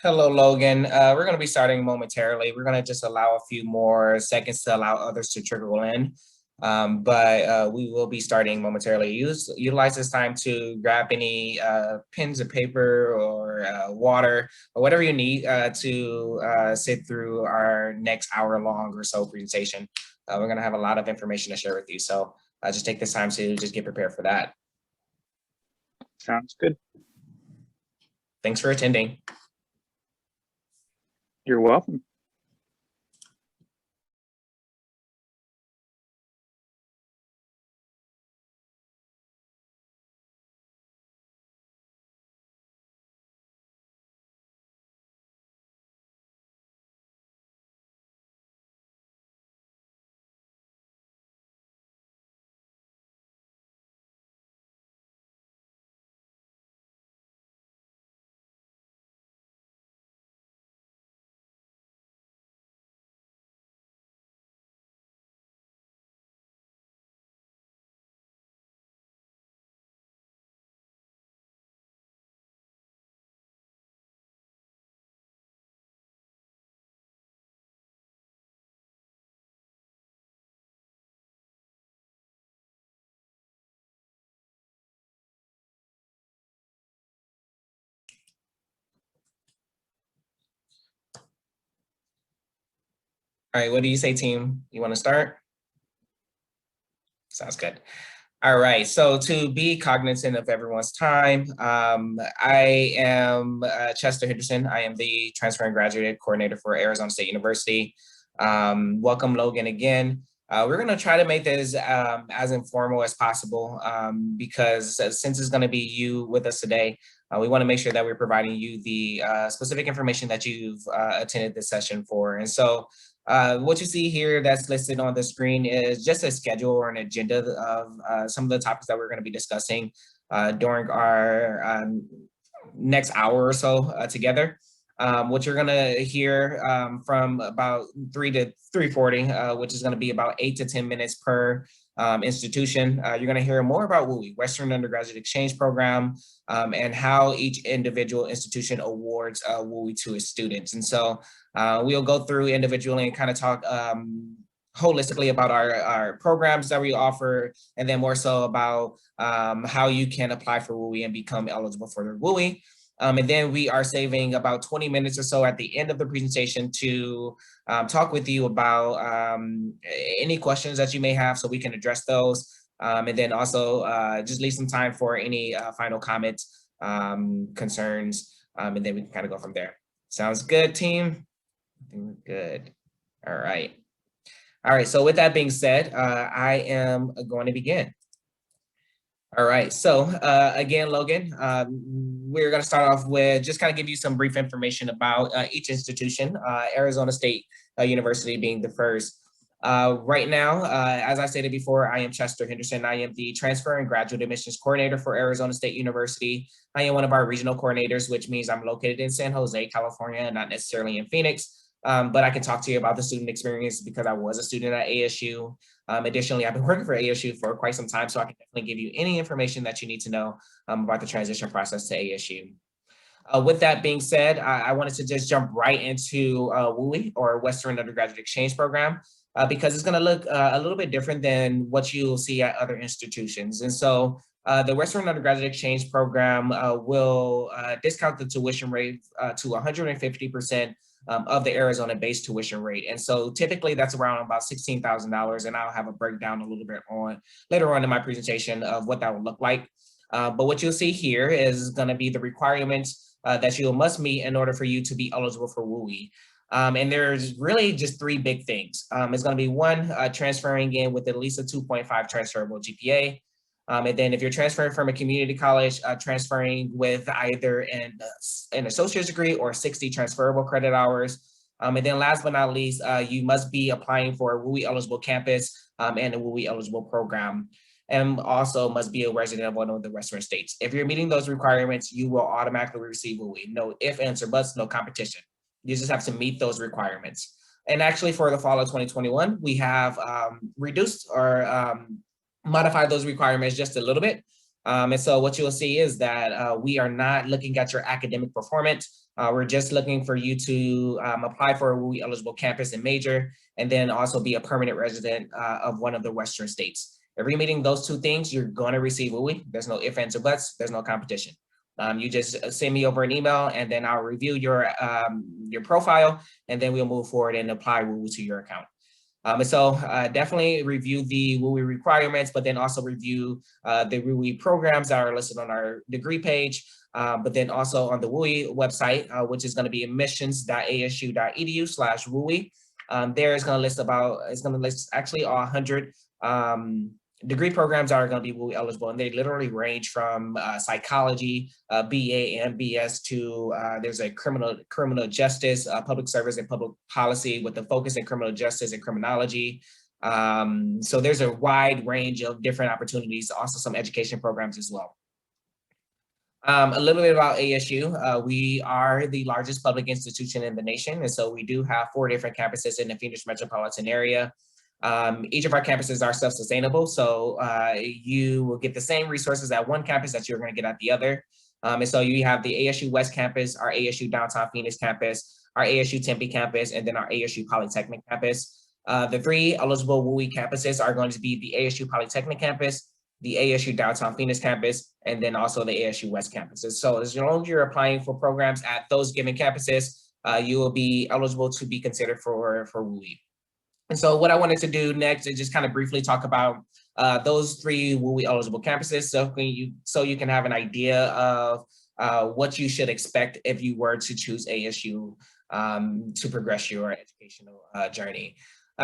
Hello, Logan. We're going to be starting momentarily. We're going to just allow a few more seconds to allow others to trickle in. But we will be starting momentarily. Utilize this time to grab any pens and paper or water or whatever you need to sit through our next hour long or so presentation. We're going to have a lot of information to share with you. So just take this time to just get prepared for that. Sounds good. Thanks for attending. You're welcome. All right, what do you say, team? You want to start? Sounds good. All right, so to be cognizant of everyone's time, I am Chester Henderson. I am the Transfer and Graduate Coordinator for Arizona State University. Welcome, Logan, again. We're going to try to make this as informal as possible because since it's going to be you with us today, we want to make sure that we're providing you the specific information that you've attended this session for. And so what you see here that's listed on the screen is just a schedule or an agenda of some of the topics that we're going to be discussing during our next hour or so together. What you're going to hear from about 3 to 3:40, which is going to be about 8 to 10 minutes per institution. You're going to hear more about WUE, Western Undergraduate Exchange Program, and how each individual institution awards WUE to its students. And so we'll go through individually and kind of talk holistically about our programs that we offer, and then more so about how you can apply for WUE and become eligible for the WUE. And then we are saving about 20 minutes or so at the end of the presentation to talk with you about any questions that you may have so we can address those. And then also just leave some time for any final comments, concerns, and then we can kind of go from there. Sounds good, team? I think we're good. All right. All right, so with that being said, I am going to begin. All right, so again, Logan, we're going to start off with just kind of give you some brief information about each institution, Arizona State University being the first. Right now, as I stated before, I am Chester Henderson. I am the Transfer and Graduate Admissions Coordinator for Arizona State University. I am one of our regional coordinators, which means I'm located in San Jose, California, not necessarily in Phoenix. But I can talk to you about the student experience because I was a student at ASU. Additionally, I've been working for ASU for quite some time, so I can definitely give you any information that you need to know about the transition process to ASU. With that being said, I wanted to just jump right into WUE, or Western Undergraduate Exchange Program, because it's going to look a little bit different than what you'll see at other institutions. And so the Western Undergraduate Exchange Program will discount the tuition rate to 150% of the Arizona base tuition rate. And so typically that's around about $16,000. And I'll have a breakdown a little bit on later on in my presentation of what that will look like. But what you'll see here is going to be the requirements that you must meet in order for you to be eligible for WUE. And there's really just three big things. It's going to be one, transferring in with at least a 2.5 transferable GPA. And then if you're transferring from a community college, transferring with either an associate's degree or 60 transferable credit hours. And then last but not least, you must be applying for a WUE eligible campus and a WUE eligible program, and also must be a resident of one of the Western states. If you're meeting those requirements, you will automatically receive WUE. No ifs, ands, or buts, no competition. You just have to meet those requirements. And actually for the fall of 2021, we have reduced or modified those requirements just a little bit. And so what you'll see is that we are not looking at your academic performance. We're just looking for you to apply for a WUE eligible campus and major, and then also be a permanent resident of one of the Western states. If you're meeting those two things, you're going to receive WUE. There's no ifs, ands, or buts. There's no competition. You just send me over an email, and then I'll review your profile, and then we'll move forward and apply WUE to your account. And so definitely review the WUE requirements, but then also review the WUE programs that are listed on our degree page, but then also on the WUE website, which is going to be admissions.asu.edu/WUE. There is going to list actually 100 degree programs that are going to be WUE eligible, and they literally range from psychology, BA and BS to there's a criminal justice, public service and public policy with the focus in criminal justice and criminology. So there's a wide range of different opportunities, also some education programs as well. A little bit about ASU. We are the largest public institution in the nation, and so we do have 4 different campuses in the Phoenix metropolitan area. Each of our campuses are self-sustainable, so you will get the same resources at one campus that you're going to get at the other. And so you have the ASU West campus, our ASU Downtown Phoenix campus, our ASU Tempe campus, and then our ASU Polytechnic campus. The 3 eligible WUE campuses are going to be the ASU Polytechnic campus, the ASU Downtown Phoenix campus, and then also the ASU West campuses. So as long as you're applying for programs at those given campuses, you will be eligible to be considered for WUE. And so what I wanted to do next is just kind of briefly talk about those 3 WUE eligible campuses, so you can have an idea of what you should expect if you were to choose ASU to progress your educational journey.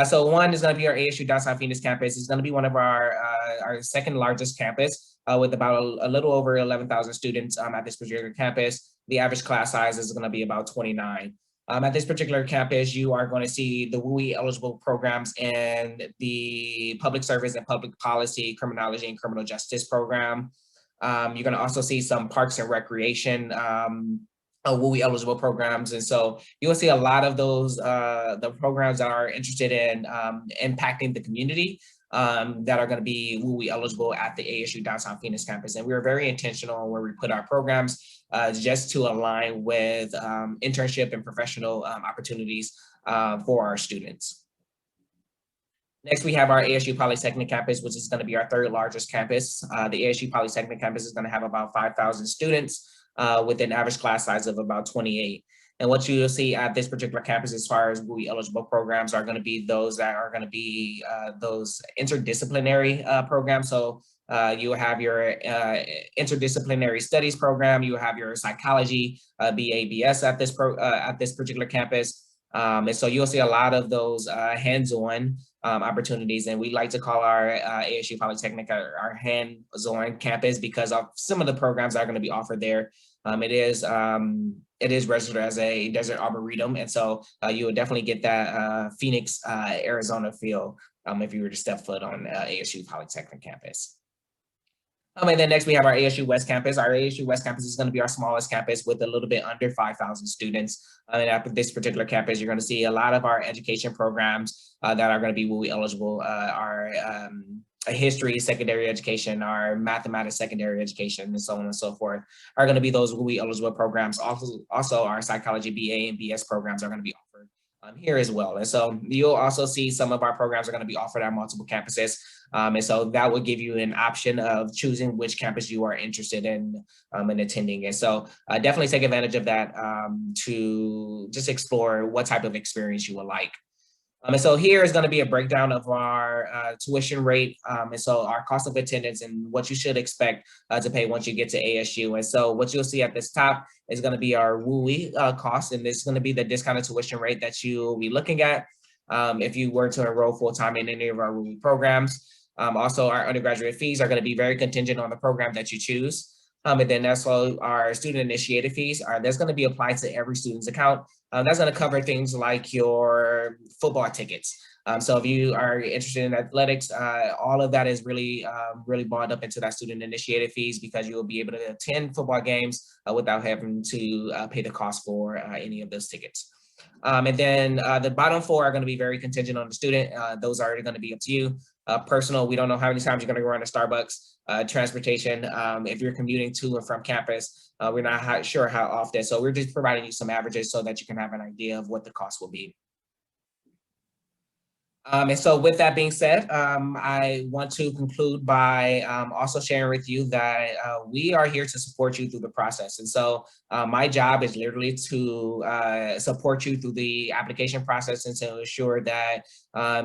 So one is going to be our ASU Downtown Phoenix campus. It's going to be one of our second largest campus with about a little over 11,000 students at this particular campus. The average class size is going to be about 29. At this particular campus, you are going to see the WUE eligible programs in the public service and public policy, criminology, and criminal justice program. You're going to also see some parks and recreation WUE eligible programs. And so you will see a lot of those, the programs that are interested in impacting the community that are going to be WUE eligible at the ASU Downtown Phoenix campus. And we are very intentional where we put our programs just to align with internship and professional opportunities for our students. Next, we have our ASU Polytechnic campus, which is going to be our 3rd largest campus. The ASU Polytechnic campus is going to have about 5,000 students with an average class size of about 28. And what you'll see at this particular campus as far as WUE eligible programs are going to be those that are going to be those interdisciplinary programs. So you will have your interdisciplinary studies program. You will have your psychology, BA/BS at this particular campus. And so you'll see a lot of those hands-on opportunities. And we like to call our ASU Polytechnic our hands-on campus because of some of the programs that are going to be offered there. It is registered as a desert arboretum. And so you will definitely get that Phoenix, Arizona feel if you were to step foot on ASU Polytechnic campus. And then next we have our ASU West campus. Our ASU West campus is going to be our smallest campus with a little bit under 5,000 students. And at this particular campus, you're going to see a lot of our education programs that are going to be WUE eligible. Our history secondary education, our mathematics secondary education, and so on and so forth are going to be those WUE eligible programs. Also our psychology BA and BS programs are going to be offered here as well. And so you'll also see some of our programs are going to be offered at multiple campuses. And so that will give you an option of choosing which campus you are interested in attending. And so definitely take advantage of that to just explore what type of experience you would like. And so here is going to be a breakdown of our tuition rate. And so our cost of attendance and what you should expect to pay once you get to ASU. And so what you'll see at this top is going to be our WUE cost. And this is going to be the discounted tuition rate that you'll be looking at if you were to enroll full-time in any of our WUE programs. Also, our undergraduate fees are going to be very contingent on the program that you choose. And then also our student initiated fees that's going to be applied to every student's account. That's going to cover things like your football tickets. So if you are interested in athletics, all of that is really bought up into that student initiated fees because you will be able to attend football games without having to pay the cost for any of those tickets. And then the bottom 4 are going to be very contingent on the student. Those are going to be up to you. personal. We don't know how many times you're going to go around to Starbucks, transportation. If you're commuting to and from campus, we're not sure how often. So we're just providing you some averages so that you can have an idea of what the cost will be. And so with that being said, I want to conclude by also sharing with you that we are here to support you through the process. And so my job is literally to support you through the application process and to ensure that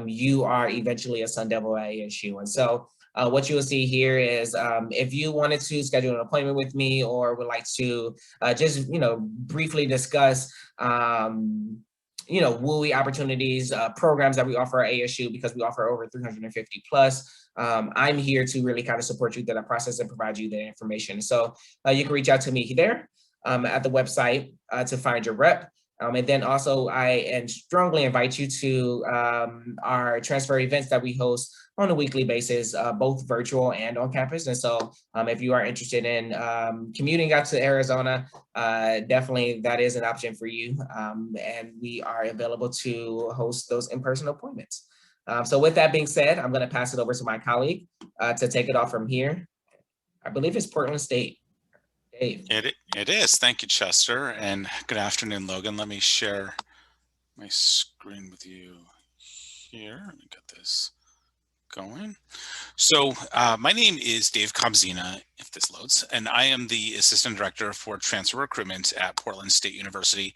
you are eventually a Sun Devil at ASU. And so what you will see here is if you wanted to schedule an appointment with me or would like to just, briefly discuss WUE opportunities, programs that we offer at ASU, because we offer over 350 plus. I'm here to really kind of support you through that process and provide you the information. So you can reach out to me there at the website to find your rep. And then also I strongly invite you to our transfer events that we host on a weekly basis, both virtual and on campus. And so if you are interested in commuting out to Arizona, definitely that is an option for you. And we are available to host those in-person appointments. So with that being said, I'm going to pass it over to my colleague to take it off from here. I believe it's Portland State. Dave. It is. Thank you, Chester. And good afternoon, Logan. Let me share my screen with you here. Let me get this going. So my name is Dave Kobzina, if this loads, and I am the Assistant Director for Transfer Recruitment at Portland State University.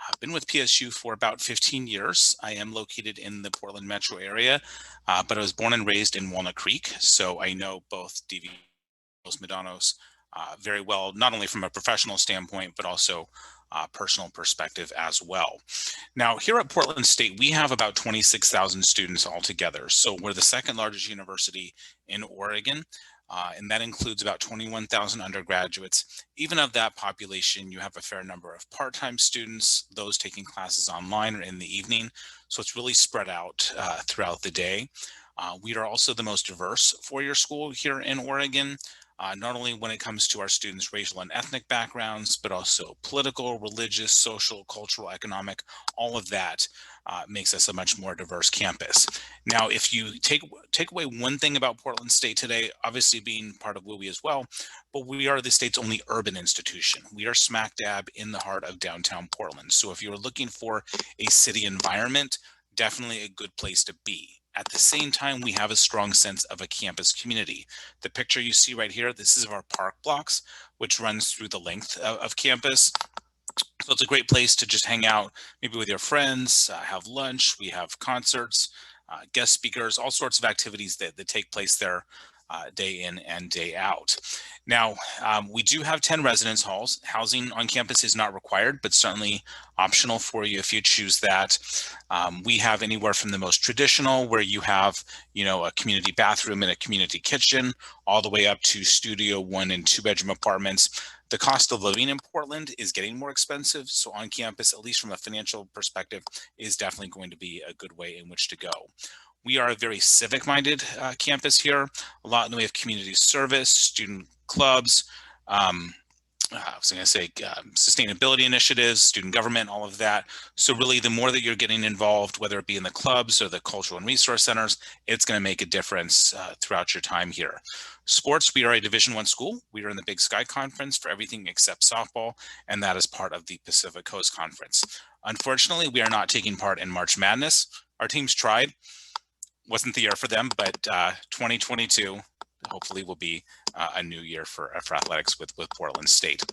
I've been with PSU for about 15 years. I am located in the Portland metro area, but I was born and raised in Walnut Creek, so I know both DV Los Medanos very well, not only from a professional standpoint, but also personal perspective as well. Now, here at Portland State, we have about 26,000 students altogether. So we're the second largest university in Oregon, and that includes about 21,000 undergraduates. Even of that population, you have a fair number of part-time students, those taking classes online or in the evening. So it's really spread out throughout the day. We are also the most diverse four-year school here in Oregon. Not only when it comes to our students' racial and ethnic backgrounds, but also political, religious, social, cultural, economic, all of that makes us a much more diverse campus. Now, if you take away one thing about Portland State today, obviously being part of WUE as well, but we are the state's only urban institution. We are smack dab in the heart of downtown Portland. So if you're looking for a city environment, definitely a good place to be. At the same time, we have a strong sense of a campus community. The picture you see right here, this is of our park blocks, which runs through the length of campus. So it's a great place to just hang out, maybe with your friends, have lunch. We have concerts, guest speakers, all sorts of activities that take place there day in and day out. Now, we do have 10 residence halls. Housing on campus is not required, but certainly optional for you if you choose that. We have anywhere from the most traditional, where you have, a community bathroom and a community kitchen, all the way up to studio 1 and 2 bedroom apartments. The cost of living in Portland is getting more expensive. So on campus, at least from a financial perspective, is definitely going to be a good way in which to go. We are a very civic-minded campus here, a lot in the way of community service, student clubs, I was going to say sustainability initiatives, student government, all of that. So really, the more that you're getting involved, whether it be in the clubs or the cultural and resource centers, it's going to make a difference throughout your time here. Sports, we are a Division I school. We are in the Big Sky Conference for everything except softball, and that is part of the Pacific Coast Conference. Unfortunately, we are not taking part in March Madness. Our teams tried. Wasn't the year for them, but 2022 hopefully will be a new year for athletics with Portland State.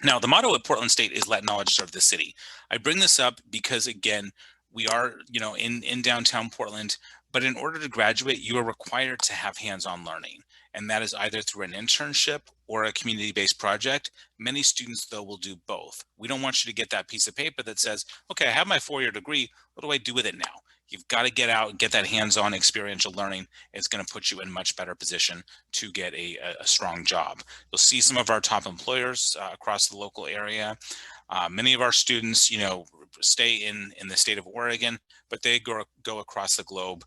Now, the motto at Portland State is "Let knowledge serve the city." I bring this up because, again, we are, in downtown Portland, but in order to graduate, you are required to have hands-on learning, and that is either through an internship or a community-based project. Many students, though, will do both. We don't want you to get that piece of paper that says, okay, I have my 4-year degree. What do I do with it now? You've got to get out and get that hands-on experiential learning. It's going to put you in a much better position to get a strong job. You'll see some of our top employers across the local area. Many of our students, stay in the state of Oregon, but they go across the globe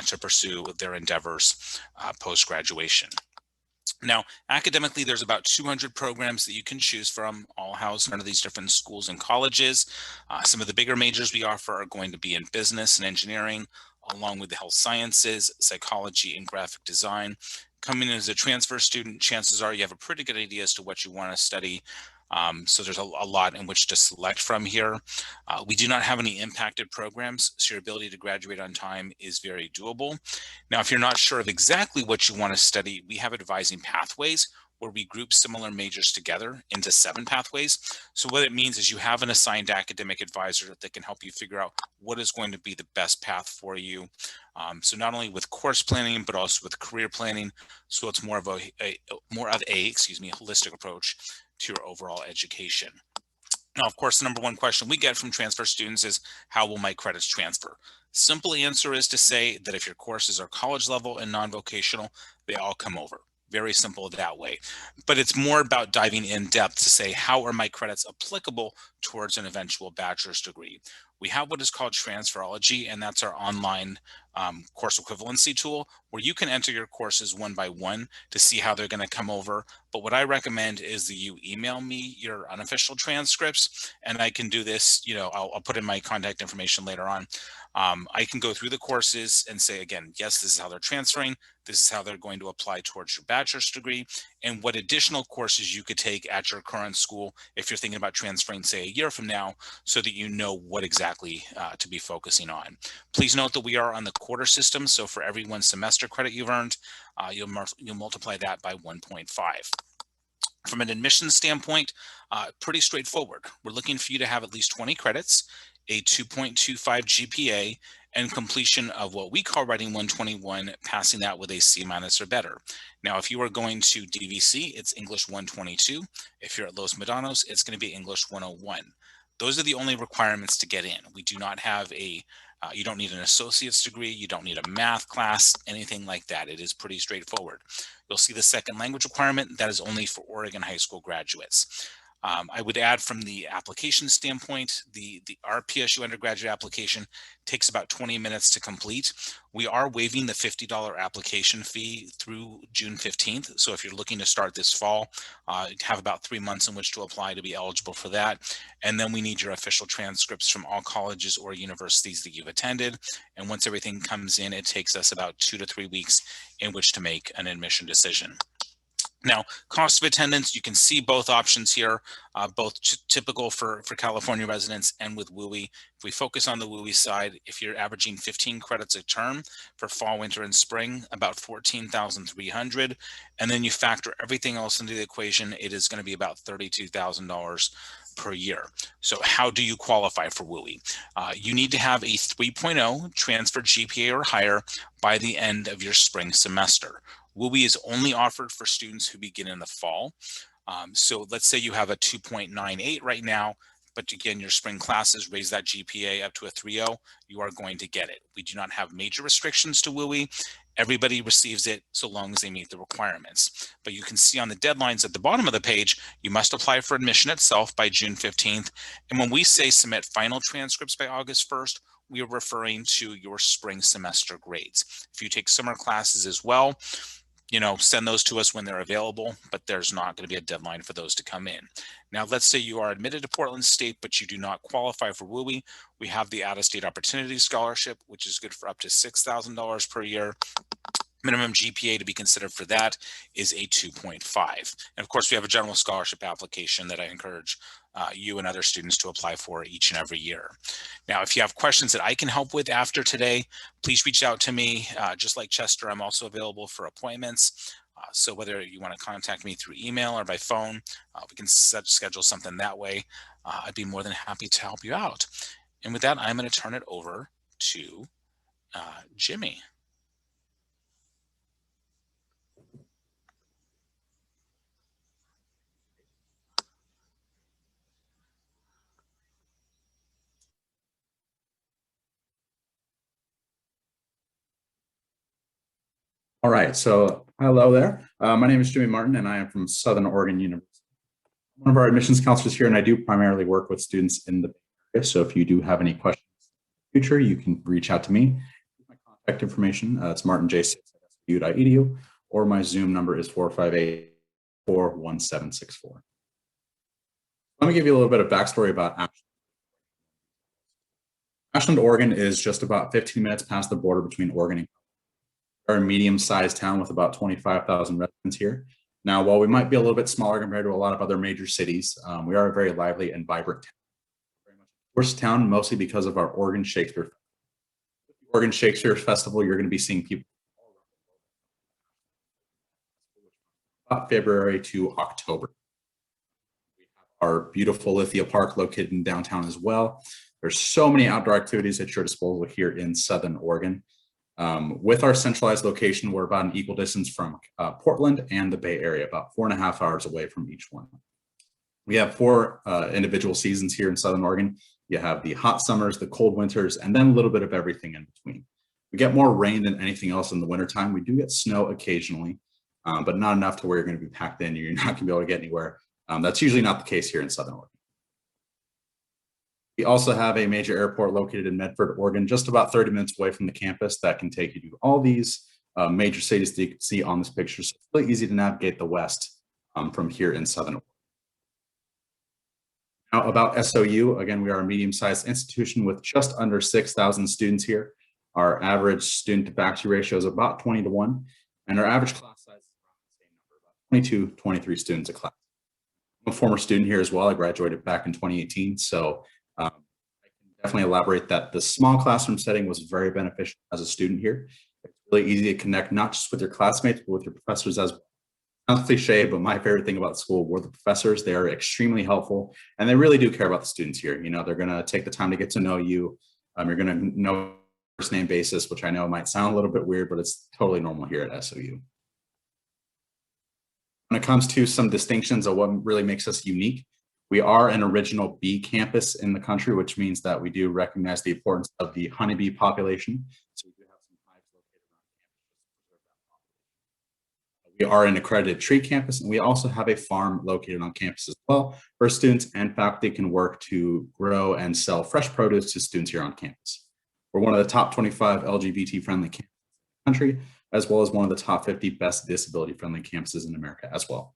to pursue their endeavors post-graduation. Now, academically, there's about 200 programs that you can choose from, all housed under these different schools and colleges. Some of the bigger majors we offer are going to be in business and engineering, along with the health sciences, psychology, and graphic design. Coming in as a transfer student, chances are you have a pretty good idea as to what you want to study. So there's a lot in which to select from here. We do not have any impacted programs, so your ability to graduate on time is very doable. Now, if you're not sure of exactly what you want to study, we have advising pathways where we group similar majors together into 7 pathways. So what it means is you have an assigned academic advisor that can help you figure out what is going to be the best path for you. So not only with course planning, but also with career planning. So it's more of a holistic approach to your overall education. Now, of course, the number one question we get from transfer students is, how will my credits transfer? Simple answer is to say that if your courses are college level and non-vocational, they all come over. Very simple that way. But it's more about diving in depth to say, how are my credits applicable towards an eventual bachelor's degree? We have what is called Transferology, and that's our online course equivalency tool where you can enter your courses one by one to see how they're going to come over. But what I recommend is that you email me your unofficial transcripts, and I can do this, I'll put in my contact information later on. I can go through the courses and say, again, yes, this is how they're transferring. This is how they're going to apply towards your bachelor's degree, and what additional courses you could take at your current school if you're thinking about transferring, say, a year from now, so that you know what exactly to be focusing on. Please note that we are on the quarter system, so for every 1 semester credit you've earned, you'll multiply that by 1.5. From an admissions standpoint, pretty straightforward. We're looking for you to have at least 20 credits, a 2.25 GPA, and completion of what we call Writing 121, passing that with a C- or better. Now, if you are going to DVC, it's English 122. If you're at Los Medanos, it's going to be English 101. Those are the only requirements to get in. We do not have you don't need an associate's degree, you don't need a math class, anything like that. It is pretty straightforward. You'll see the second language requirement, that is only for Oregon high school graduates. I would add, from the application standpoint, our PSU undergraduate application takes about 20 minutes to complete. We are waiving the $50 application fee through June 15th. So if you're looking to start this fall, have about 3 months in which to apply to be eligible for that. And then we need your official transcripts from all colleges or universities that you've attended. And once everything comes in, it takes us about 2 to 3 weeks in which to make an admission decision. Now, cost of attendance, you can see both options here, both typical for California residents and with WUE. If we focus on the WUE side, if you're averaging 15 credits a term for fall, winter, and spring, about $14,300. And then you factor everything else into the equation, it is going to be about $32,000 per year. So how do you qualify for WUE? You need to have a 3.0 transfer GPA or higher by the end of your spring semester. WUE is only offered for students who begin in the fall. So let's say you have a 2.98 right now, but again, your spring classes raise that GPA up to a 3.0, you are going to get it. We do not have major restrictions to WUE. Everybody receives it so long as they meet the requirements. But you can see on the deadlines at the bottom of the page, you must apply for admission itself by June 15th. And when we say submit final transcripts by August 1st, we are referring to your spring semester grades. If you take summer classes as well, send those to us when they're available, but there's not going to be a deadline for those to come in. Now, let's say you are admitted to Portland State, but you do not qualify for WUE. We have the Out-of-State Opportunity Scholarship, which is good for up to $6,000 per year. Minimum GPA to be considered for that is a 2.5. And of course, we have a general scholarship application that I encourage you and other students to apply for each and every year. Now, if you have questions that I can help with after today, please reach out to me. Just like Chester, I'm also available for appointments. So whether you want to contact me through email or by phone, we can schedule something that way. I'd be more than happy to help you out. And with that, I'm going to turn it over to Jimmy. All right, so hello there. My name is Jimmy Martin, and I am from Southern Oregon University. I'm one of our admissions counselors here, and I do primarily work with students in the Bay Area. So if you do have any questions in the future, you can reach out to me. My contact information, it's martinj6@svu.edu, or my Zoom number is 458-41764. Let me give you a little bit of backstory about Ashland, Oregon is just about 15 minutes past the border between Oregon and we're a medium-sized town with about 25,000 residents here. Now, while we might be a little bit smaller compared to a lot of other major cities, we are a very lively and vibrant town. Very much a tourist town, mostly because of our Oregon Shakespeare Festival. Oregon Shakespeare Festival, you're going to be seeing people about February to October. We have our beautiful Lithia Park located in downtown as well. There's so many outdoor activities at your disposal here in Southern Oregon. With our centralized location, we're about an equal distance from Portland and the Bay Area, about 4.5 hours away from each one. We have 4 individual seasons here in Southern Oregon. You have the hot summers, the cold winters, and then a little bit of everything in between. We get more rain than anything else in the wintertime. We do get snow occasionally, but not enough to where you're going to be packed in. You're not going to be able to get anywhere. That's usually not the case here in Southern Oregon. We also have a major airport located in Medford, Oregon, just about 30 minutes away from the campus that can take you to all these major cities that you can see on this picture. So it's really easy to navigate the West from here in Southern Oregon. Now about SOU, again, we are a medium-sized institution with just under 6,000 students here. Our average student to faculty ratio is about 20 to 1, and our average class size is around the same number, about 22, 23 students a class. I'm a former student here as well. I graduated back in 2018, so I can definitely elaborate that the small classroom setting was very beneficial as a student here. It's really easy to connect not just with your classmates, but with your professors as well. Not cliche, but my favorite thing about school were the professors. They are extremely helpful, and they really do care about the students here. You know, they're going to take the time to get to know you. You're going to know first name basis, which I know might sound a little bit weird, but it's totally normal here at SOU. When it comes to some distinctions of what really makes us unique, we are an original bee campus in the country, which means that we do recognize the importance of the honeybee population. So we do have some hives located around campus. We are an accredited tree campus, and we also have a farm located on campus as well, where students and faculty can work to grow and sell fresh produce to students here on campus. We're one of the top 25 LGBT-friendly campuses in the country, as well as one of the top 50 best disability-friendly campuses in America as well.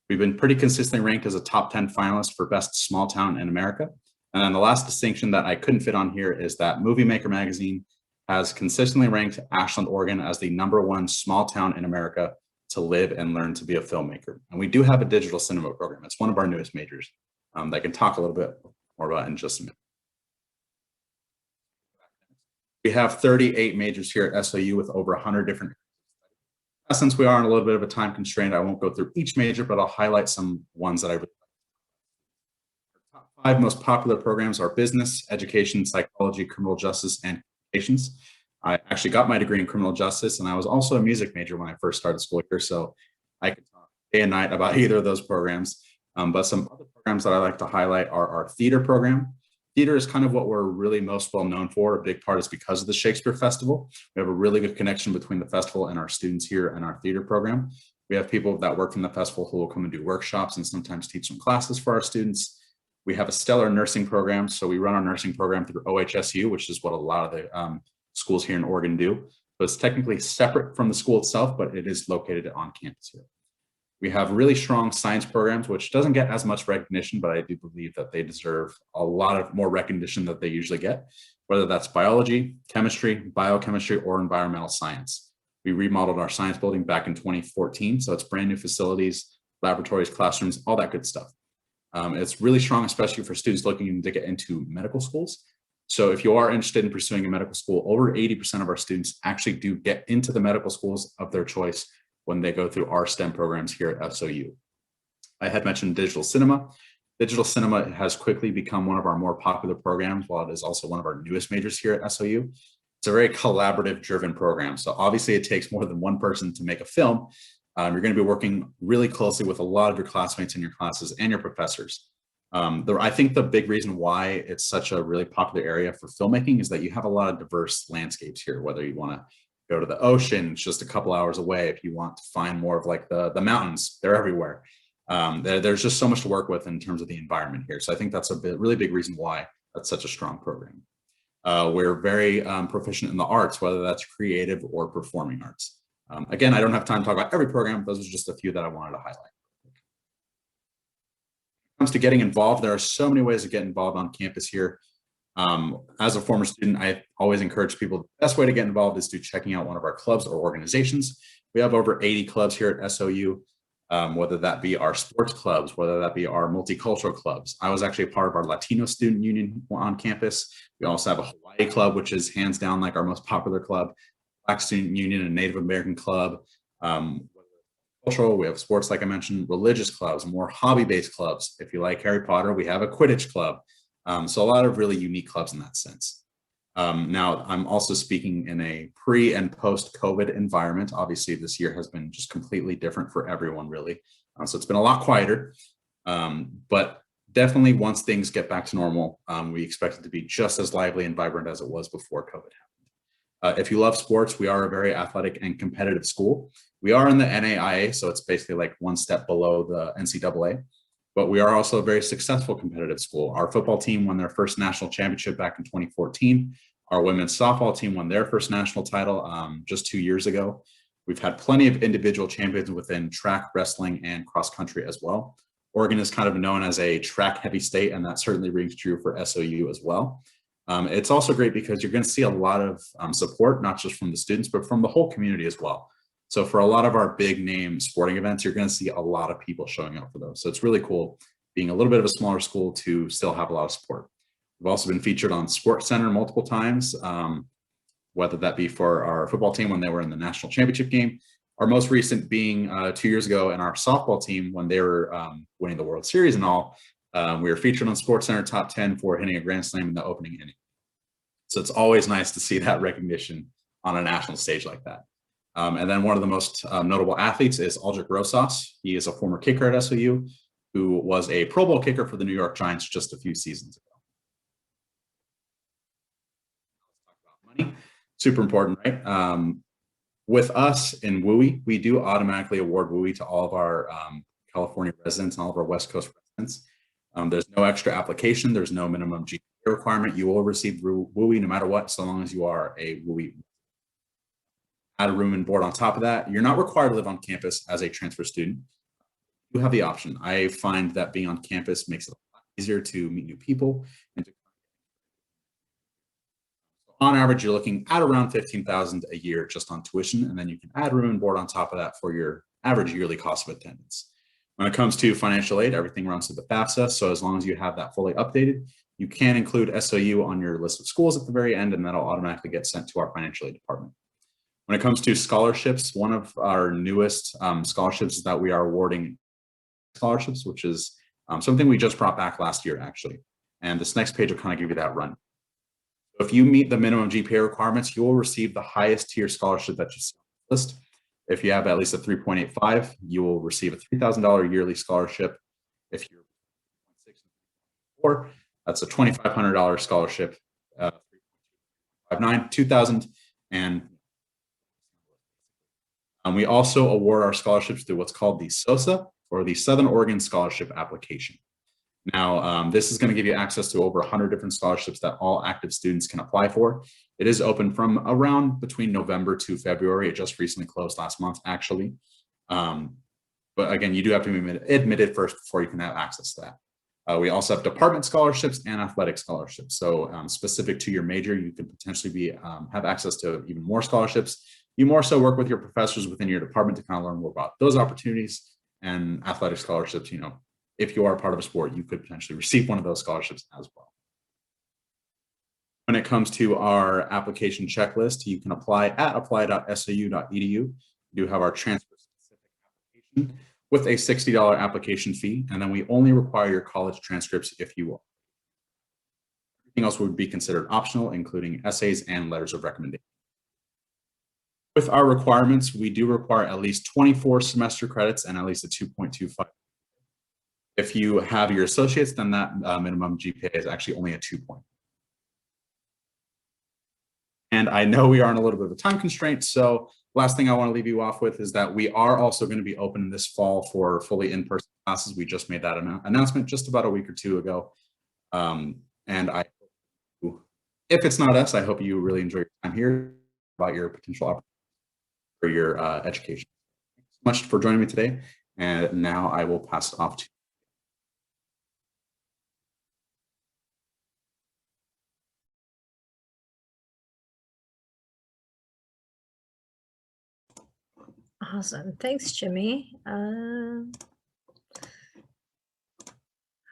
We've been pretty consistently ranked as a top 10 finalist for best small town in America. And then the last distinction that I couldn't fit on here is that Movie Maker magazine has consistently ranked Ashland, Oregon as the #1 small town in America to live and learn to be a filmmaker. And we do have a digital cinema program. It's one of our newest majors that I can talk a little bit more about in just a minute. We have 38 majors here at SOU with over 100 different. Since we are on a little bit of a time constraint, I won't go through each major, but I'll highlight some ones that I really like. Our top 5 most popular programs are business, education, psychology, criminal justice, and communications. I actually got my degree in criminal justice, and I was also a music major when I first started school here, so I could talk day and night about either of those programs. But some other programs that I like to highlight are our theater program. Theater is kind of what we're really most well known for. A big part is because of the Shakespeare Festival. We have a really good connection between the festival and our students here and our theater program. We have people that work from the festival who will come and do workshops and sometimes teach some classes for our students. We have a stellar nursing program. So we run our nursing program through OHSU, which is what a lot of the schools here in Oregon do. So it's technically separate from the school itself, but it is located on campus here. We have really strong science programs, which doesn't get as much recognition, but I do believe that they deserve a lot of more recognition that they usually get, whether that's biology, chemistry, biochemistry, or environmental science. We remodeled our science building back in 2014, so it's brand new facilities, laboratories, classrooms, all that good stuff. It's really strong, especially for students looking to get into medical schools. So if you are interested in pursuing a medical school, over 80% of our students actually do get into the medical schools of their choice when they go through our STEM programs here at SOU. I had mentioned digital cinema. Digital cinema has quickly become one of our more popular programs, while it is also one of our newest majors here at SOU. It's a very collaborative driven program. So obviously it takes more than one person to make a film. You're going to be working really closely with a lot of your classmates in your classes and your professors. I think the big reason why it's such a really popular area for filmmaking is that you have a lot of diverse landscapes here, whether you want to go to the ocean, it's just a couple hours away. If you want to find more of like the mountains, they're everywhere. There's just so much to work with in terms of the environment here. So I think that's a really big reason why that's such a strong program. We're very proficient in the arts, whether that's creative or performing arts. Again, I don't have time to talk about every program. Those are just a few that I wanted to highlight. When it comes to getting involved, there are so many ways to get involved on campus here. As a former student, I always encourage people, the best way to get involved is through checking out one of our clubs or organizations. We have over 80 clubs here at SOU, whether that be our sports clubs, whether that be our multicultural clubs. I was actually a part of our Latino student union on campus. We also have a Hawaii club, which is hands down like our most popular club, Black student union and Native American club. Cultural, we have sports, like I mentioned, religious clubs, more hobby-based clubs. If you like Harry Potter, we have a Quidditch club. So a lot of really unique clubs in that sense. Now, I'm also speaking in a pre and post-COVID environment. Obviously, this year has been just completely different for everyone, really. So it's been a lot quieter, but definitely once things get back to normal, we expect it to be just as lively and vibrant as it was before COVID happened. If you love sports, we are a very athletic and competitive school. We are in the NAIA, so it's basically like one step below the NCAA. But we are also a very successful competitive school. Our football team won their first national championship back in 2014. Our women's softball team won their first national title just 2 years ago. We've had plenty of individual champions within track, wrestling, and cross country as well. Oregon is kind of known as a track heavy state, and that certainly rings true for SOU as well. It's also great because you're going to see a lot of support, not just from the students, but from the whole community as well. So for a lot of our big name sporting events, you're going to see a lot of people showing up for those. So it's really cool being a little bit of a smaller school to still have a lot of support. We've also been featured on Sports Center multiple times, whether that be for our football team when they were in the national championship game, our most recent being 2 years ago, and our softball team when they were winning the World Series and all. We were featured on Sports Center top 10 for hitting a grand slam in the opening inning. So it's always nice to see that recognition on a national stage like that. And then one of the most notable athletes is Aldrich Rosas. He is a former kicker at SOU who was a Pro Bowl kicker for the New York Giants just a few seasons ago. Money, super important, right? With us in WUE, we do automatically award WUE to all of our California residents and all of our West Coast residents. There's no extra application. There's no minimum GPA requirement. You will receive WUE no matter what, so long as you are a WUE. Add a room and board on top of that. You're not required to live on campus as a transfer student. You have the option. I find that being on campus makes it a lot easier to meet new people. And on average, you're looking at around $15,000 a year just on tuition, and then you can add room and board on top of that for your average yearly cost of attendance. When it comes to financial aid, everything runs through the FAFSA, so as long as you have that fully updated, you can include SOU on your list of schools at the very end, and that'll automatically get sent to our financial aid department. When it comes to scholarships, one of our newest scholarships is that we are awarding scholarships, which is something we just brought back last year, actually. And this next page will kind of give you that run. If you meet the minimum GPA requirements, you will receive the highest tier scholarship that you see on the list. If you have at least a 3.85, you will receive a $3,000 yearly scholarship. If you're 6.4, that's a $2,500 scholarship. 3.59, $2,000, and we also award our scholarships through what's called the SOSA, or the Southern Oregon Scholarship Application. Now, this is going to give you access to over 100 different scholarships that all active students can apply for. It is open from around between November to February. It just recently closed last month, actually. But again, you do have to be admitted first before you can have access to that. We also have department scholarships and athletic scholarships. So specific to your major, you could potentially have access to even more scholarships. You more so work with your professors within your department to kind of learn more about those opportunities. And athletic scholarships, if you are a part of a sport, you could potentially receive one of those scholarships as well. When it comes to our application checklist, you can apply at apply.sau.edu. We do have our transfer specific application with a $60 application fee, and then we only require your college transcripts if you will. Everything else would be considered optional, including essays and letters of recommendation. With our requirements, we do require at least 24 semester credits and at least a 2.25. If you have your associates, then that minimum GPA is actually only a 2 point. And I know we are in a little bit of a time constraint, so last thing I want to leave you off with is that we are also going to be open this fall for fully in-person classes. We just made that announcement just about a week or two ago. And if it's not us, I hope you really enjoy your time here about your potential opportunities for your education. Thanks so much for joining me today. And now I will pass it off to Awesome. Thanks, Jimmy.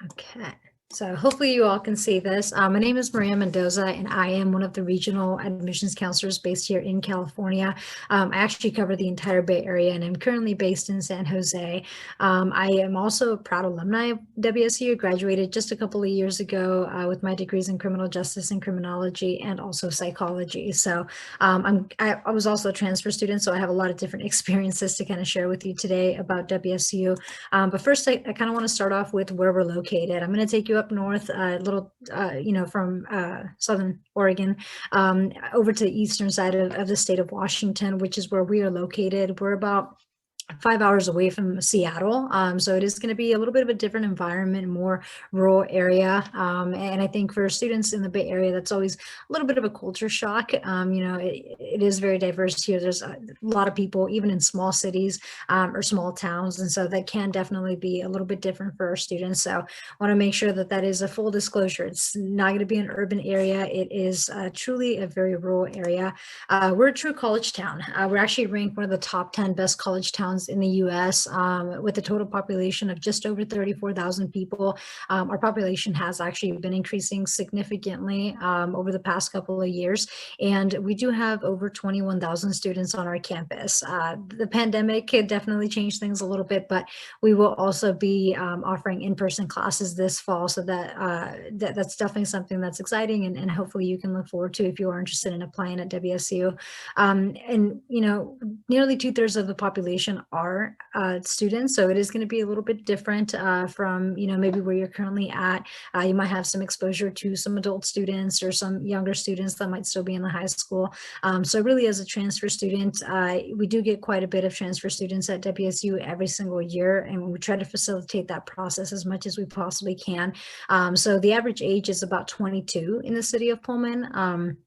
Okay. So hopefully you all can see this. My name is Maria Mendoza, and I am one of the regional admissions counselors based here in California. I actually cover the entire Bay Area, and I'm currently based in San Jose. I am also a proud alumni of WSU, graduated just a couple of years ago with my degrees in criminal justice and criminology and also psychology. So I was also a transfer student, so I have a lot of different experiences to kind of share with you today about WSU. But first, I kind of want to start off with where we're located. I'm going to take you up north, a little, from Southern Oregon over to the eastern side of the state of Washington, which is where we are located. We're about 5 hours away from Seattle. So it is going to be a little bit of a different environment, more rural area. And I think for students in the Bay Area, that's always a little bit of a culture shock. It is very diverse here. There's a lot of people, even in small cities or small towns. And so that can definitely be a little bit different for our students. So I want to make sure that that is a full disclosure. It's not going to be an urban area. It is truly a very rural area. We're a true college town. We're actually ranked one of the top 10 best college towns in the US with a total population of just over 34,000 people. Our population has actually been increasing significantly over the past couple of years. And we do have over 21,000 students on our campus. The pandemic could definitely change things a little bit, but we will also be offering in-person classes this fall. So that's definitely something that's exciting and hopefully you can look forward to if you are interested in applying at WSU. Nearly 2/3 of the population are students, so it is going to be a little bit different from maybe where you're currently at. You might have some exposure to some adult students or some younger students that might still be in the high school. So really, as a transfer student, we do get quite a bit of transfer students at WSU every single year, and we try to facilitate that process as much as we possibly can. So the average age is about 22 in the city of Pullman.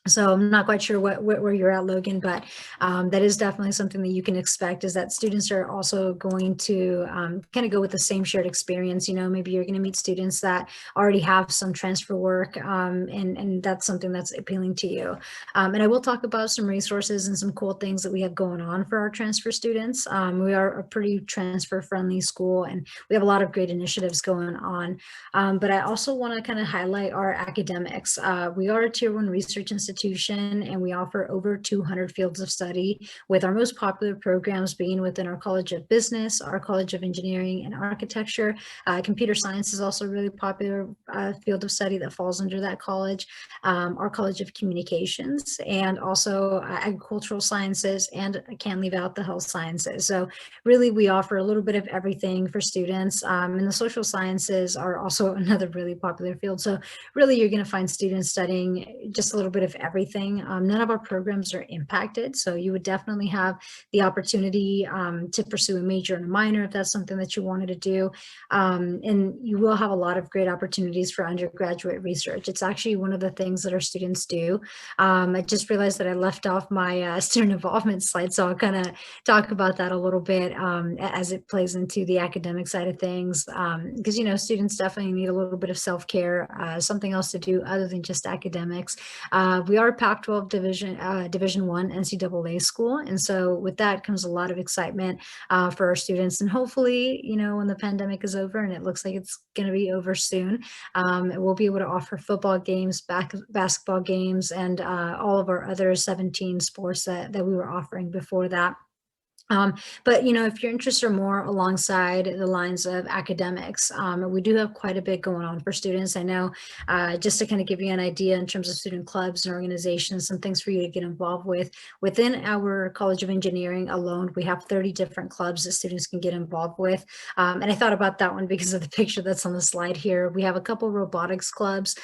So I'm not quite sure where you're at, Logan, but that is definitely something that you can expect, is that students are also going to kind of go with the same shared experience. Maybe you're going to meet students that already have some transfer work, and that's something that's appealing to you. And I will talk about some resources and some cool things that we have going on for our transfer students. We are a pretty transfer-friendly school, and we have a lot of great initiatives going on. But I also want to kind of highlight our academics. We are a Tier 1 research institution, and we offer over 200 fields of study, with our most popular programs being within our College of Business, our College of Engineering and Architecture. Computer science is also a really popular field of study that falls under that college. Our College of Communications, and also agricultural sciences, and I can't leave out the health sciences. So really, we offer a little bit of everything for students. And the social sciences are also another really popular field. So really, you're going to find students studying just a little bit of everything. None of our programs are impacted, so you would definitely have the opportunity to pursue a major and a minor if that's something that you wanted to do. And you will have a lot of great opportunities for undergraduate research. It's actually one of the things that our students do. I just realized that I left off my student involvement slide, so I'll kind of talk about that a little bit as it plays into the academic side of things, because students definitely need a little bit of self-care, something else to do other than just academics. We are Pac-12 Division I NCAA school, and so with that comes a lot of excitement for our students. And hopefully, when the pandemic is over, and it looks like it's going to be over soon, we'll be able to offer football games, basketball games, and all of our other 17 sports that we were offering before that. But if you're interested more alongside the lines of academics, we do have quite a bit going on for students. I know, just to kind of give you an idea in terms of student clubs and organizations, some things for you to get involved with. Within our College of Engineering alone, we have 30 different clubs that students can get involved with. And I thought about that one because of the picture that's on the slide here. We have a couple robotics clubs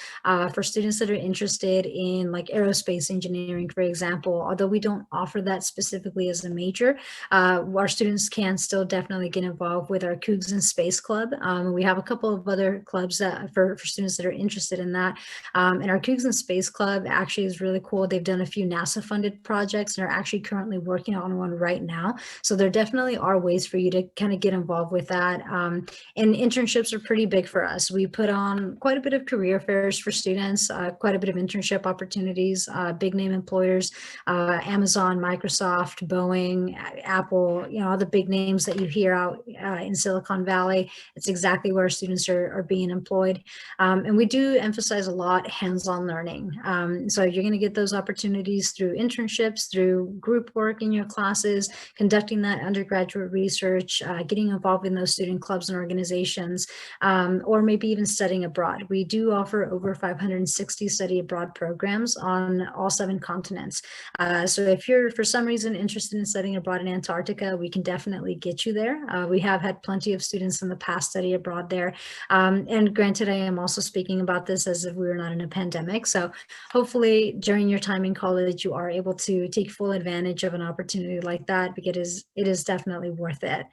for students that are interested in like aerospace engineering, for example. Although we don't offer that specifically as a major, our students can still definitely get involved with our Cougs in Space Club. We have a couple of other clubs that for students that are interested in that. And our Cougs in Space Club actually is really cool. They've done a few NASA-funded projects and are actually currently working on one right now. So there definitely are ways for you to kind of get involved with that. And internships are pretty big for us. We put on quite a bit of career fairs for students, quite a bit of internship opportunities, big name employers, Amazon, Microsoft, Boeing, Apple, example, all the big names that you hear out in Silicon Valley, it's exactly where students are being employed. And we do emphasize a lot hands-on learning. So you're going to get those opportunities through internships, through group work in your classes, conducting that undergraduate research, getting involved in those student clubs and organizations, or maybe even studying abroad. We do offer over 560 study abroad programs on all 7 continents. So if you're for some reason interested in studying abroad in Antarctica, we can definitely get you there. We have had plenty of students in the past study abroad there. And granted, I am also speaking about this as if we were not in a pandemic. So hopefully during your time in college, you are able to take full advantage of an opportunity like that, because it is definitely worth it.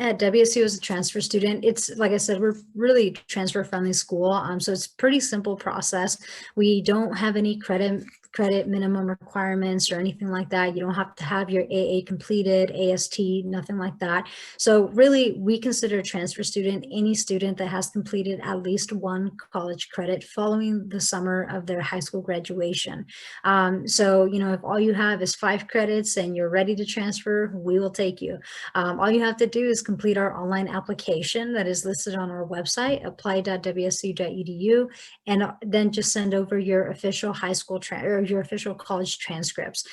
At WSU as a transfer student, it's like I said, we're really transfer friendly school. So it's pretty simple process. We don't have any credit minimum requirements or anything like that. You don't have to have your AA completed, AST, nothing like that. So really, we consider a transfer student any student that has completed at least 1 college credit following the summer of their high school graduation. So, if all you have is 5 credits and you're ready to transfer, we will take you. All you have to do is complete our online application that is listed on our website, apply.wsu.edu, and then just send over your official high school or your official college transcripts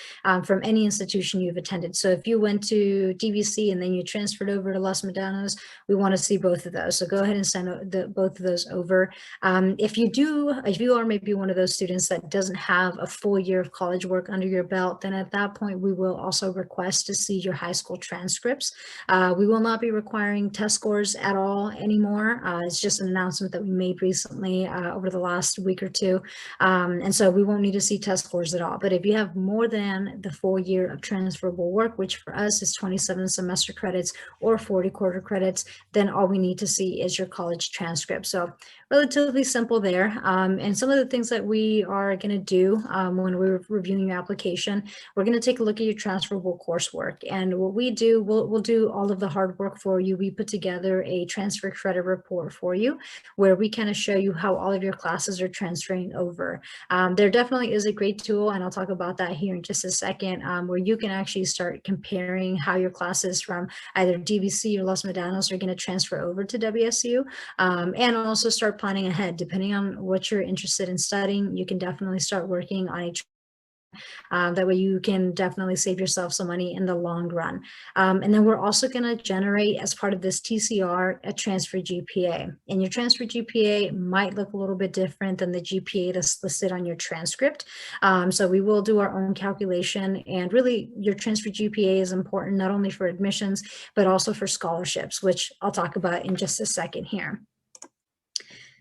from any institution you've attended. So if you went to DVC and then you transferred over to Los Medanos, we want to see both of those. So go ahead and send both of those over. If you are maybe one of those students that doesn't have a full year of college work under your belt, then at that point, we will also request to see your high school transcripts. We will not be requiring test scores at all anymore. It's just an announcement that we made recently over the last week or two. And so we won't need to see test scores at all. But if you have more than the full year of transferable work, which for us is 27 semester credits or 40 quarter credits, then all we need to see is your college transcript. So relatively simple there. And some of the things that we are going to do when we're reviewing your application, we're going to take a look at your transferable coursework. And what we do, we'll do all of the hard work for you. We put together a transfer credit report for you where we kind of show you how all of your classes are transferring over. There definitely is a great tool, and I'll talk about that here in just a second, where you can actually start comparing how your classes from either DVC or Los Medanos are going to transfer over to WSU, and also start planning ahead. Depending on what you're interested in studying, you can definitely start working on a that way you can definitely save yourself some money in the long run. And then we're also going to generate, as part of this TCR, a transfer GPA. And your transfer GPA might look a little bit different than the GPA that's listed on your transcript. So we will do our own calculation. And really, your transfer GPA is important not only for admissions, but also for scholarships, which I'll talk about in just a second here.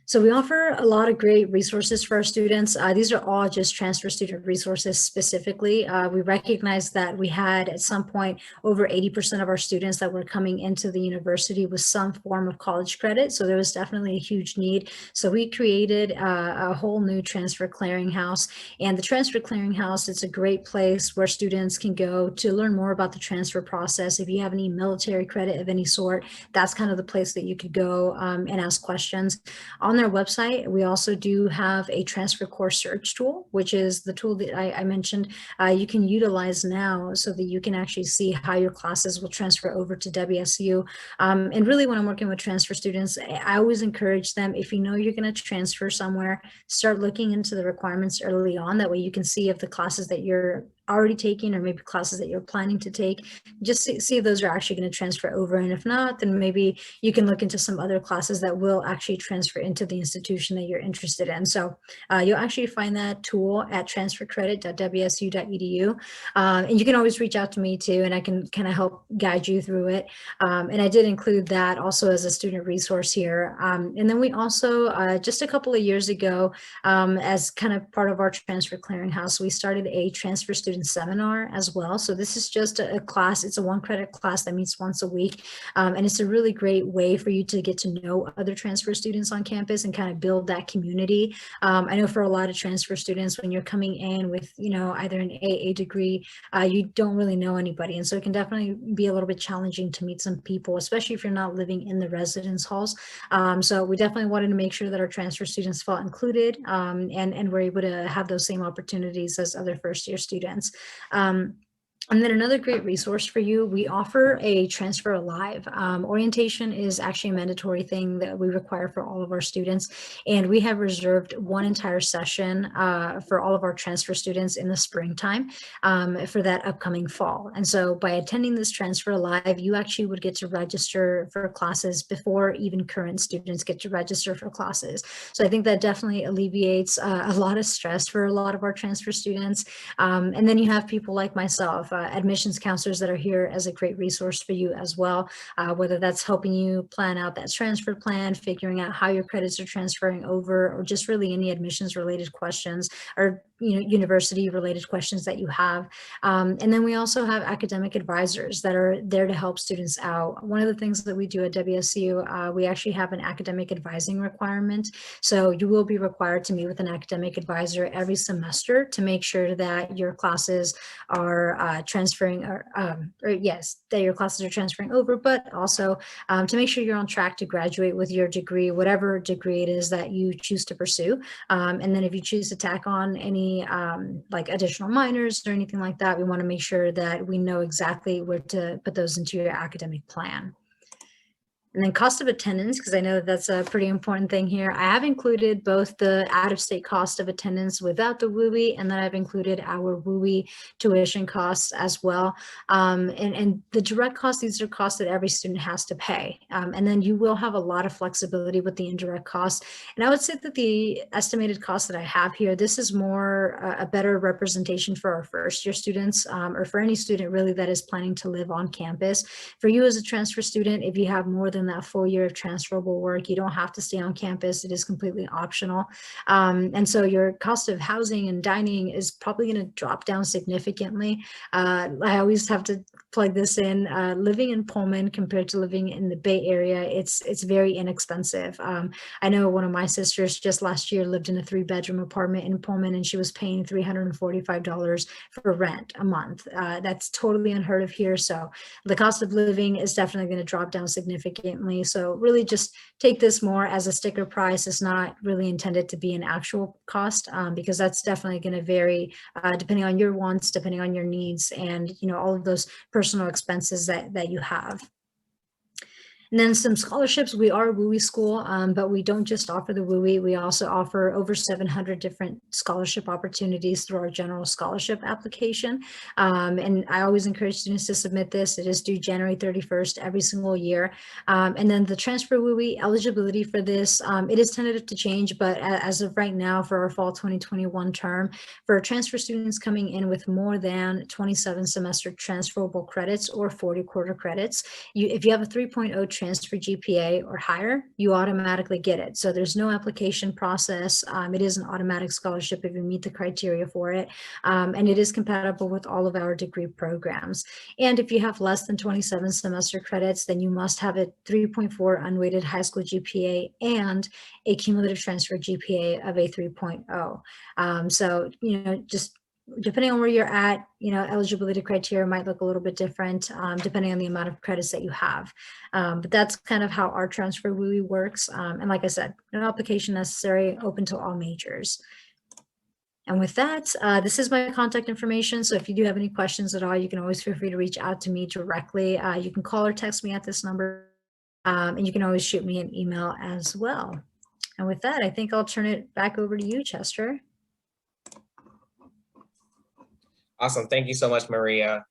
So we offer a lot of great resources for our students. These are all just transfer student resources specifically. We recognize that we had at some point over 80% of our students that were coming into the university with some form of college credit. So there was definitely a huge need. So we created a whole new transfer clearinghouse. And the transfer clearinghouse, it's a great place where students can go to learn more about the transfer process. If you have any military credit of any sort, that's kind of the place that you could go and ask questions. On their website, we also do have a transfer course search tool, which is the tool that I mentioned you can utilize now so that you can actually see how your classes will transfer over to WSU. And really, when I'm working with transfer students, I always encourage them, if you know you're going to transfer somewhere, start looking into the requirements early on. That way you can see if the classes that you're already taking or maybe classes that you're planning to take, just see if those are actually going to transfer over. And if not, then maybe you can look into some other classes that will actually transfer into the institution that you're interested in. So you'll actually find that tool at transfercredit.wsu.edu. And you can always reach out to me too, and I can kind of help guide you through it. And I did include that also as a student resource here. And then we also, just a couple of years ago, as kind of part of our transfer clearinghouse, we started a transfer student seminar as well. So this is just a class. It's a 1-credit class that meets once a week. And it's a really great way for you to get to know other transfer students on campus and kind of build that community. I know for a lot of transfer students, when you're coming in with, either an AA degree, you don't really know anybody. And so it can definitely be a little bit challenging to meet some people, especially if you're not living in the residence halls. So we definitely wanted to make sure that our transfer students felt included and were able to have those same opportunities as other first-year students. And then another great resource for you, we offer a Transfer Alive. Orientation is actually a mandatory thing that we require for all of our students. And we have reserved one entire session for all of our transfer students in the springtime for that upcoming fall. And so by attending this Transfer Alive, you actually would get to register for classes before even current students get to register for classes. So I think that definitely alleviates a lot of stress for a lot of our transfer students. And then you have people like myself, admissions counselors that are here as a great resource for you as well, whether that's helping you plan out that transfer plan, figuring out how your credits are transferring over, or just really any admissions related questions or university related questions that you have. And then we also have academic advisors that are there to help students out. One of the things that we do at WSU, we actually have an academic advising requirement. So you will be required to meet with an academic advisor every semester to make sure that your classes are transferring, that your classes are transferring over, but also to make sure you're on track to graduate with your degree, whatever degree it is that you choose to pursue. And then if you choose to tack on any like additional minors or anything like that, we want to make sure that we know exactly where to put those into your academic plan. And then cost of attendance, because I know that's a pretty important thing here. I have included both the out-of-state cost of attendance without the WUE, and then I've included our WUE tuition costs as well. And the direct costs, these are costs that every student has to pay. And then you will have a lot of flexibility with the indirect costs. And I would say that the estimated cost that I have here, this is more a better representation for our first year students, or for any student really that is planning to live on campus. For you as a transfer student, if you have more than that full year of transferable work, you don't have to stay on campus. It is completely optional. And so your cost of housing and dining is probably going to drop down significantly. I always have to plug this in. Living in Pullman compared to living in the Bay Area, it's very inexpensive. I know one of my sisters just last year lived in a 3-bedroom apartment in Pullman, and she was paying $345 for rent a month. That's totally unheard of here. So the cost of living is definitely going to drop down significantly. So really just take this more as a sticker price. It's not really intended to be an actual cost, because that's definitely going to vary depending on your wants, depending on your needs, and all of those personal expenses that you have. And then some scholarships. We are a WUE school, but we don't just offer the WUE. We also offer over 700 different scholarship opportunities through our general scholarship application. And I always encourage students to submit this. It is due January 31st every single year. And then the transfer WUE eligibility for this, it is tentative to change, but as of right now for our fall 2021 term, for transfer students coming in with more than 27 semester transferable credits or 40 quarter credits, if you have a 3.0 transfer GPA or higher, you automatically get it. So there's no application process. It is an automatic scholarship if you meet the criteria for it. And it is compatible with all of our degree programs. And if you have less than 27 semester credits, then you must have a 3.4 unweighted high school GPA and a cumulative transfer GPA of a 3.0. So, just depending on where you're at, eligibility criteria might look a little bit different depending on the amount of credits that you have. But that's kind of how our transfer WUE works. And like I said, no application necessary, open to all majors. And with that, this is my contact information. So if you do have any questions at all, you can always feel free to reach out to me directly. You can call or text me at this number, and you can always shoot me an email as well. And with that, I think I'll turn it back over to you, Chester. Awesome. Thank you so much, Maria.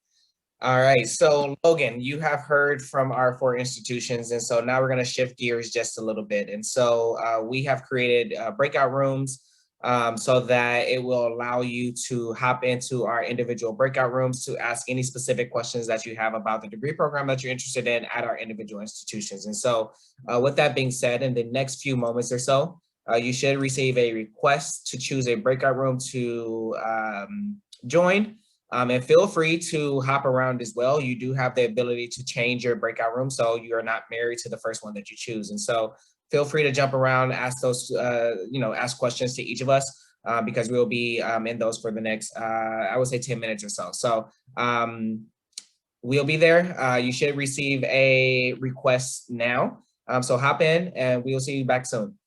All right. So Logan, you have heard from our 4 institutions. And so now we're going to shift gears just a little bit. And so we have created breakout rooms so that it will allow you to hop into our individual breakout rooms to ask any specific questions that you have about the degree program that you're interested in at our individual institutions. And so with that being said, in the next few moments or so, you should receive a request to choose a breakout room to join, and feel free to hop around as well. You do have the ability to change your breakout room, so you are not married to the first one that you choose. And so feel free to jump around, ask those, ask questions to each of us, because we'll be in those for the next, I would say 10 minutes or so. So we'll be there. You should receive a request now. So hop in and we'll see you back soon.